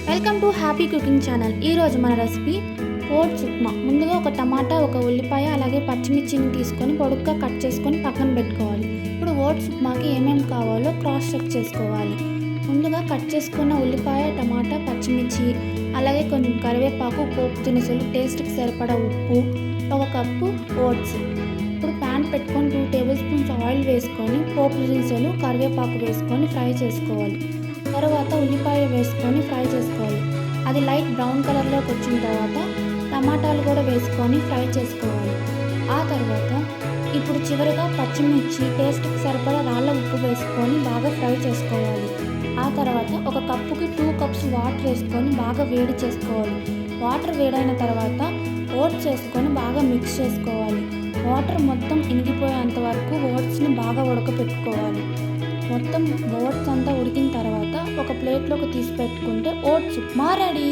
Welcome to happy cooking channel. ఈరోజు మన recipe oats upma. ముందుగా ఒక టమాటా, ఒక ఉల్లిపాయ, అలాగే పచ్చిమిర్చిని తీసుకొని పొడుగ్గా కట్ చేసుకొని పక్కన పెట్టుకోవాలి. ఇప్పుడు ఓట్స్ ఉప్మాకి ఏమేమి కావాలో క్రాస్ చెక్ చేసుకోవాలి. ముందుగా కట్ చేసుకున్న ఉల్లిపాయ, టమాటా, పచ్చిమిర్చి, అలాగే కొంచెం కరివేపాకు, పోపు దినుసులు, టేస్ట్కి సరిపడా ఉప్పు, ఒక కప్పు ఓట్స్. ఇప్పుడు ప్యాన్ పెట్టుకొని 2 టేబుల్ స్పూన్స్ ఆయిల్ వేసుకొని పోపు దినుసులు, కరివేపాకు వేసుకొని ఫ్రై చేసుకోవాలి. తర్వాత ఉల్లిపాయ వేసుకొని ఫ్రై చేసుకోవాలి. అది లైట్ బ్రౌన్ కలర్లోకి వచ్చిన తర్వాత టమాటాలు కూడా వేసుకొని ఫ్రై చేసుకోవాలి. ఆ తర్వాత ఇప్పుడు చివరిగా పచ్చిమిర్చి, టేస్ట్కి సరిపడా రాళ్ళ ఉప్పు వేసుకొని బాగా ఫ్రై చేసుకోవాలి. ఆ తర్వాత ఒక కప్పుకి 2 కప్స్ వాటర్ వేసుకొని బాగా వేడి చేసుకోవాలి. వాటర్ వేడైన తర్వాత ఓట్స్ వేసుకొని బాగా మిక్స్ చేసుకోవాలి. వాటర్ మొత్తం ఇనిగిపోయేంత వరకు ఓట్స్ని బాగా ఉడకపెట్టుకోవాలి. మొత్తం ఓట్స్ అంతా ఉడికిన తర్వాత ఒక ప్లేట్లోకి తీసి పెట్టుకుంటే ఓట్స్ ఉప్మా రెడీ.